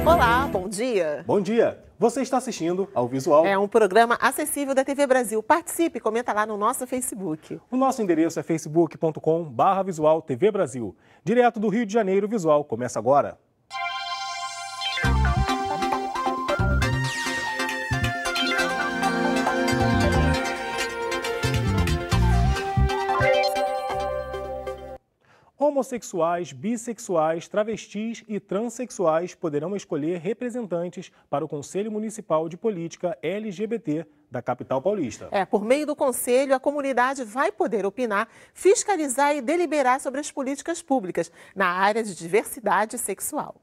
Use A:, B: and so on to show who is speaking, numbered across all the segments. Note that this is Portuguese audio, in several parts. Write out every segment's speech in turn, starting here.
A: Olá, bom dia.
B: Bom dia. Você está assistindo ao Visual.
A: É um programa acessível da TV Brasil. Participe, comenta lá no nosso Facebook.
B: O nosso endereço é facebook.com/Visual TV Brasil. Direto do Rio de Janeiro, o Visual começa agora. Homossexuais, bissexuais, travestis e transexuais poderão escolher representantes para o Conselho Municipal de Política LGBT da capital paulista.
A: Por meio do Conselho, a comunidade vai poder opinar, fiscalizar e deliberar sobre as políticas públicas na área de diversidade sexual.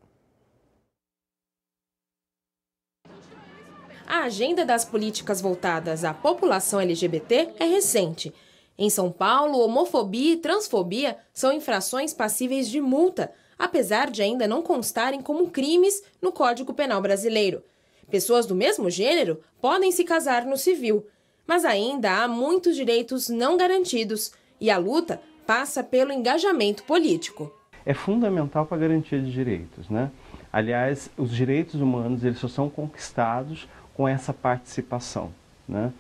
C: A agenda das políticas voltadas à população LGBT é recente. Em São Paulo, homofobia e transfobia são infrações passíveis de multa, apesar de ainda não constarem como crimes no Código Penal brasileiro. Pessoas do mesmo gênero podem se casar no civil, mas ainda há muitos direitos não garantidos e a luta passa pelo engajamento político.
D: É fundamental para a garantia de direitos, né? Aliás, os direitos humanos eles só são conquistados com essa participação, né?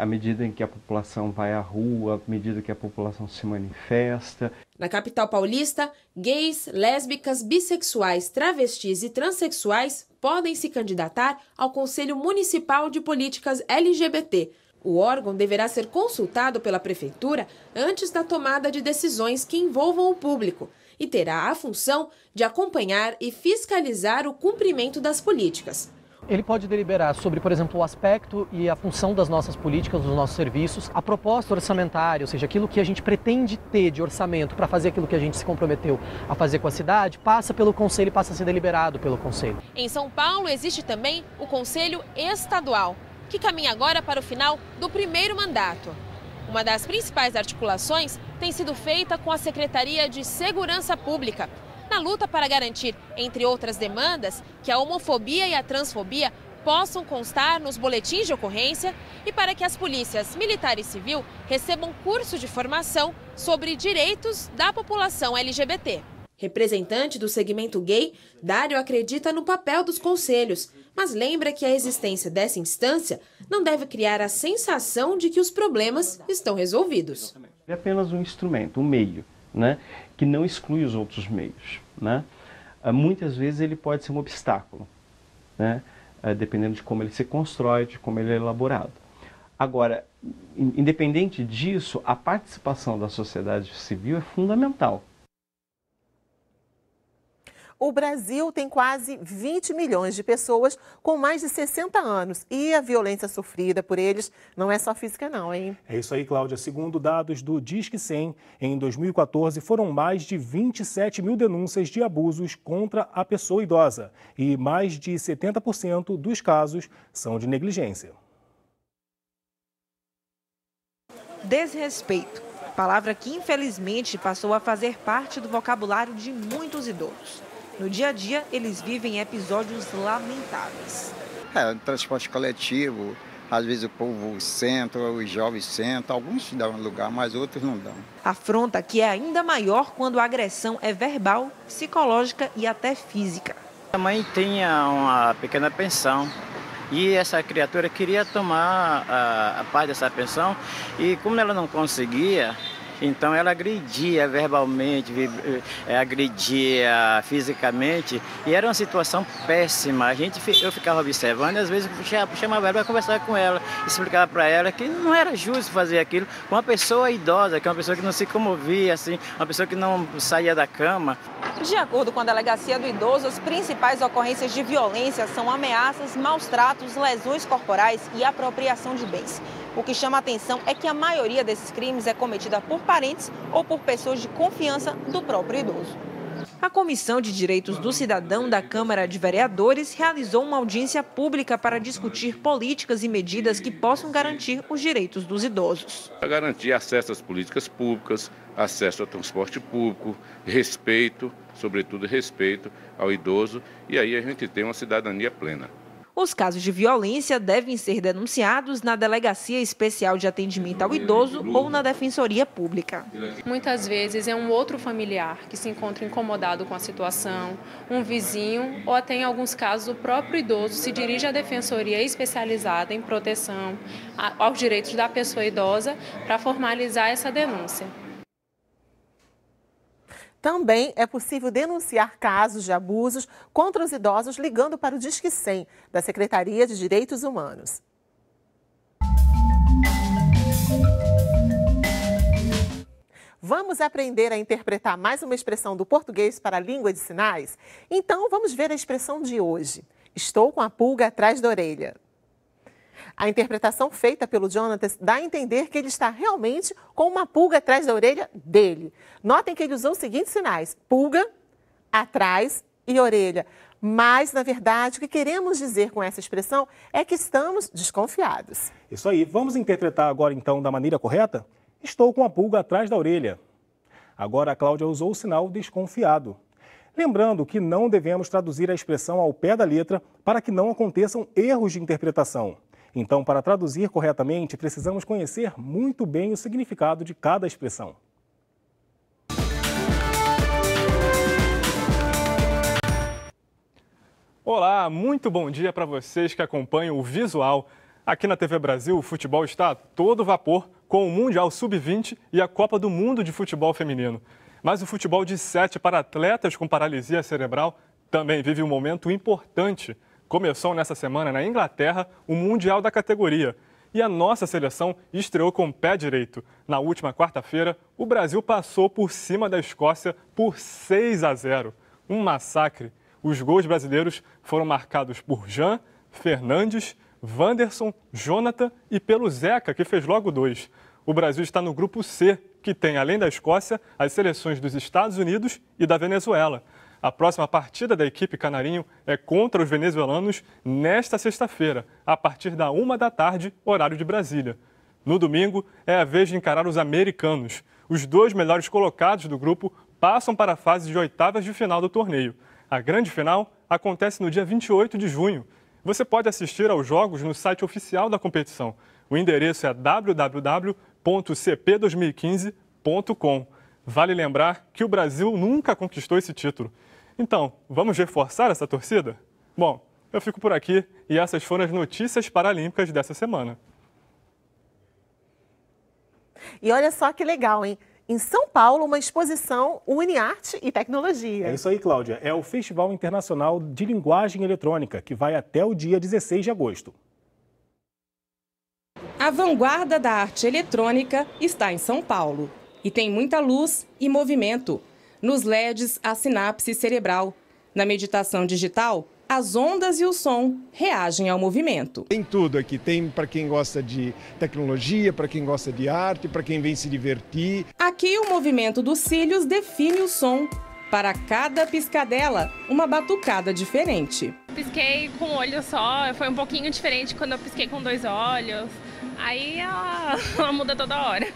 D: À medida em que a população vai à rua, à medida que a população se manifesta.
C: Na capital paulista, gays, lésbicas, bissexuais, travestis e transexuais podem se candidatar ao Conselho Municipal de Políticas LGBT. O órgão deverá ser consultado pela Prefeitura antes da tomada de decisões que envolvam o público e terá a função de acompanhar e fiscalizar o cumprimento das políticas.
E: Ele pode deliberar sobre, por exemplo, o aspecto e a função das nossas políticas, dos nossos serviços, a proposta orçamentária, ou seja, aquilo que a gente pretende ter de orçamento para fazer aquilo que a gente se comprometeu a fazer com a cidade, passa pelo Conselho e passa a ser deliberado pelo Conselho.
C: Em São Paulo existe também o Conselho Estadual, que caminha agora para o final do primeiro mandato. Uma das principais articulações tem sido feita com a Secretaria de Segurança Pública, na luta para garantir, entre outras demandas, que a homofobia e a transfobia possam constar nos boletins de ocorrência e para que as polícias militar e civil recebam curso de formação sobre direitos da população LGBT. Representante do segmento gay, Dário acredita no papel dos conselhos, mas lembra que a existência dessa instância não deve criar a sensação de que os problemas estão resolvidos.
D: É apenas um instrumento, um meio, né, que não exclui os outros meios, né? Muitas vezes ele pode ser um obstáculo, né, dependendo de como ele se constrói, de como ele é elaborado. Agora, independente disso, a participação da sociedade civil é fundamental.
A: O Brasil tem quase 20 milhões de pessoas com mais de 60 anos e a violência sofrida por eles não é só física não, hein?
B: É isso aí, Cláudia. Segundo dados do Disque 100, em 2014 foram mais de 27 mil denúncias de abusos contra a pessoa idosa e mais de 70% dos casos são de negligência.
F: Desrespeito, palavra que infelizmente passou a fazer parte do vocabulário de muitos idosos. No dia a dia, eles vivem episódios lamentáveis.
G: Transporte coletivo, às vezes o povo senta, os jovens sentam, alguns dão lugar, mas outros não dão.
F: Afronta que é ainda maior quando a agressão é verbal, psicológica e até física.
H: A mãe tinha uma pequena pensão e essa criatura queria tomar a parte dessa pensão e como ela não conseguia, então ela agredia verbalmente, agredia fisicamente e era uma situação péssima. Eu ficava observando e às vezes chamava ela para conversar com ela, explicava para ela que não era justo fazer aquilo com uma pessoa idosa, que é uma pessoa que não se comovia, assim, uma pessoa que não saía da cama.
F: De acordo com a Delegacia do Idoso, as principais ocorrências de violência são ameaças, maus tratos, lesões corporais e apropriação de bens. O que chama a atenção é que a maioria desses crimes é cometida por parentes ou por pessoas de confiança do próprio idoso. A Comissão de Direitos do Cidadão da Câmara de Vereadores realizou uma audiência pública para discutir políticas e medidas que possam garantir os direitos dos idosos.
I: Para garantir acesso às políticas públicas, acesso ao transporte público, respeito, sobretudo respeito ao idoso, e aí a gente tem uma cidadania plena.
F: Os casos de violência devem ser denunciados na Delegacia Especial de Atendimento ao Idoso ou na Defensoria Pública.
J: Muitas vezes é um outro familiar que se encontra incomodado com a situação, um vizinho ou até em alguns casos o próprio idoso se dirige à Defensoria especializada em proteção aos direitos da pessoa idosa para formalizar essa denúncia.
A: Também é possível denunciar casos de abusos contra os idosos ligando para o Disque 100, da Secretaria de Direitos Humanos. Vamos aprender a interpretar mais uma expressão do português para a língua de sinais? Então, vamos ver a expressão de hoje. Estou com a pulga atrás da orelha. A interpretação feita pelo Jonatas dá a entender que ele está realmente com uma pulga atrás da orelha dele. Notem que ele usou os seguintes sinais: pulga, atrás e orelha. Mas, na verdade, o que queremos dizer com essa expressão é que estamos desconfiados.
B: Isso aí. Vamos interpretar agora, então, da maneira correta? Estou com a pulga atrás da orelha. Agora a Cláudia usou o sinal desconfiado. Lembrando que não devemos traduzir a expressão ao pé da letra para que não aconteçam erros de interpretação. Então, para traduzir corretamente, precisamos conhecer muito bem o significado de cada expressão.
K: Olá, muito bom dia para vocês que acompanham o Visual. Aqui na TV Brasil, o futebol está a todo vapor com o Mundial Sub-20 e a Copa do Mundo de Futebol Feminino. Mas o futebol de 7 para atletas com paralisia cerebral também vive um momento importante. Começou nessa semana na Inglaterra o Mundial da categoria. E a nossa seleção estreou com o pé direito. Na última quarta-feira, o Brasil passou por cima da Escócia por 6-0. Um massacre. Os gols brasileiros foram marcados por Jean, Fernandes, Wanderson, Jonathan e pelo Zeca, que fez logo 2. O Brasil está no grupo C, que tem, além da Escócia, as seleções dos Estados Unidos e da Venezuela. A próxima partida da equipe canarinho é contra os venezuelanos nesta sexta-feira, a partir da 13h, horário de Brasília. No domingo, é a vez de encarar os americanos. Os 2 melhores colocados do grupo passam para a fase de oitavas de final do torneio. A grande final acontece no dia 28 de junho. Você pode assistir aos jogos no site oficial da competição. O endereço é www.cp2015.com. Vale lembrar que o Brasil nunca conquistou esse título. Então, vamos reforçar essa torcida? Bom, eu fico por aqui e essas foram as notícias paralímpicas dessa semana.
A: E olha só que legal, hein? Em São Paulo, uma exposição une arte e tecnologia.
B: É isso aí, Cláudia. É o Festival Internacional de Linguagem Eletrônica, que vai até o dia 16 de agosto.
L: A vanguarda da arte eletrônica está em São Paulo. E tem muita luz e movimento. Nos LEDs, a sinapse cerebral. Na meditação digital, as ondas e o som reagem ao movimento.
M: Tem tudo aqui, tem para quem gosta de tecnologia, para quem gosta de arte, para quem vem se divertir.
L: Aqui o movimento dos cílios define o som. Para cada piscadela, uma batucada diferente.
N: Pisquei com um olho só, foi um pouquinho diferente quando eu pisquei com 2 olhos. Aí ela muda toda hora.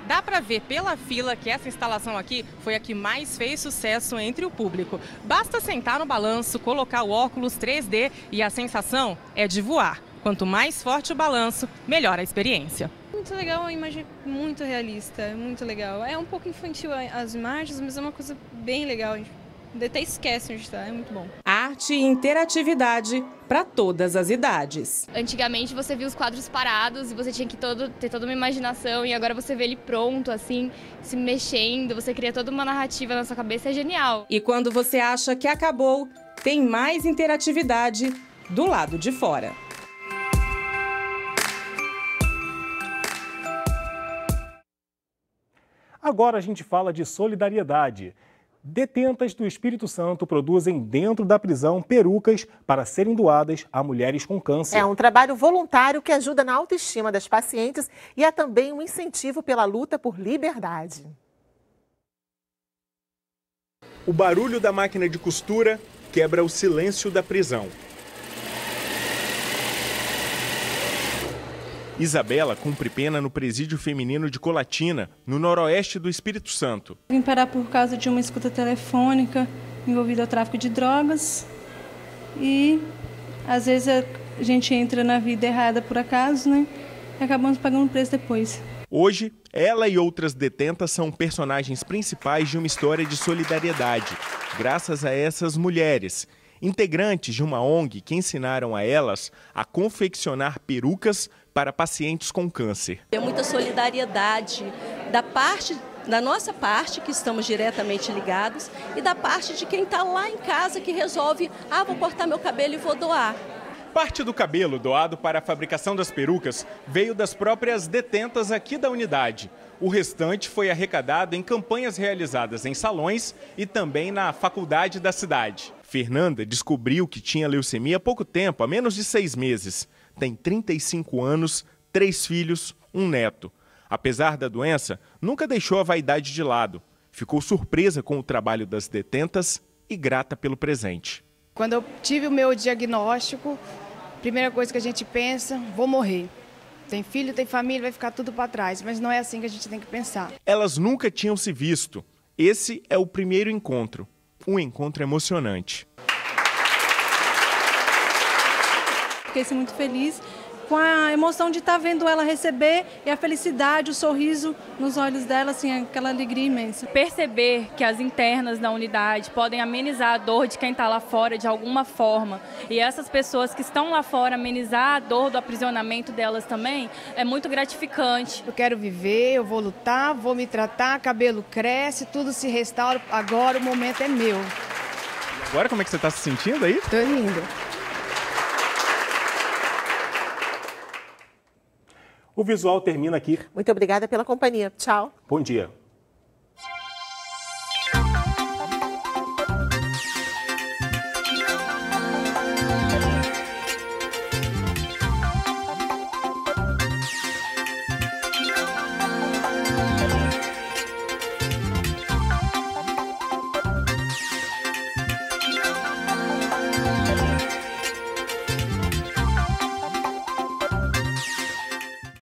L: Dá para ver pela fila que essa instalação aqui foi a que mais fez sucesso entre o público. Basta sentar no balanço, colocar o óculos 3D e a sensação é de voar. Quanto mais forte o balanço, melhor a experiência.
O: Muito legal, uma imagem muito realista, muito legal. É um pouco infantil as imagens, mas é uma coisa bem legal. A gente até esquece onde está, é muito bom.
L: Arte e interatividade para todas as idades.
P: Antigamente você via os quadros parados e você tinha que ter toda uma imaginação, e agora você vê ele pronto, assim, se mexendo, você cria toda uma narrativa na sua cabeça, é genial.
L: E quando você acha que acabou, tem mais interatividade do lado de fora.
B: Agora a gente fala de solidariedade. Detentas do Espírito Santo produzem dentro da prisão perucas para serem doadas a mulheres com câncer.
A: É um trabalho voluntário que ajuda na autoestima das pacientes e é também um incentivo pela luta por liberdade.
Q: O barulho da máquina de costura quebra o silêncio da prisão. Isabela cumpre pena no presídio feminino de Colatina, no noroeste do Espírito Santo.
R: Vim parar por causa de uma escuta telefônica envolvida ao tráfico de drogas e às vezes a gente entra na vida errada por acaso, né? E acabamos pagando o preço depois.
Q: Hoje, ela e outras detentas são personagens principais de uma história de solidariedade, graças a essas mulheres, integrantes de uma ONG que ensinaram a elas a confeccionar perucas para pacientes com câncer.
S: É muita solidariedade da nossa parte, que estamos diretamente ligados, e da parte de quem está lá em casa que resolve, vou cortar meu cabelo e vou doar.
Q: Parte do cabelo doado para a fabricação das perucas veio das próprias detentas aqui da unidade. O restante foi arrecadado em campanhas realizadas em salões e também na faculdade da cidade. Fernanda descobriu que tinha leucemia há pouco tempo, há menos de 6 meses. Tem 35 anos, 3 filhos, um neto. Apesar da doença, nunca deixou a vaidade de lado. Ficou surpresa com o trabalho das detentas e grata pelo presente.
T: Quando eu tive o meu diagnóstico, a primeira coisa que a gente pensa, vou morrer. Tem filho, tem família, vai ficar tudo para trás, mas não é assim que a gente tem que pensar.
Q: Elas nunca tinham se visto. Esse é o primeiro encontro, um encontro emocionante.
R: Fiquei muito feliz com a emoção de estar vendo ela receber e a felicidade, o sorriso nos olhos dela, assim, aquela alegria imensa.
U: Perceber que as internas da unidade podem amenizar a dor de quem está lá fora de alguma forma, e essas pessoas que estão lá fora amenizar a dor do aprisionamento delas também, é muito gratificante.
T: Eu quero viver, eu vou lutar, vou me tratar, cabelo cresce, tudo se restaura, agora o momento é meu.
Q: Agora como é que você está se sentindo aí?
T: Tô linda.
B: O Visual termina aqui.
A: Muito obrigada pela companhia. Tchau.
B: Bom dia.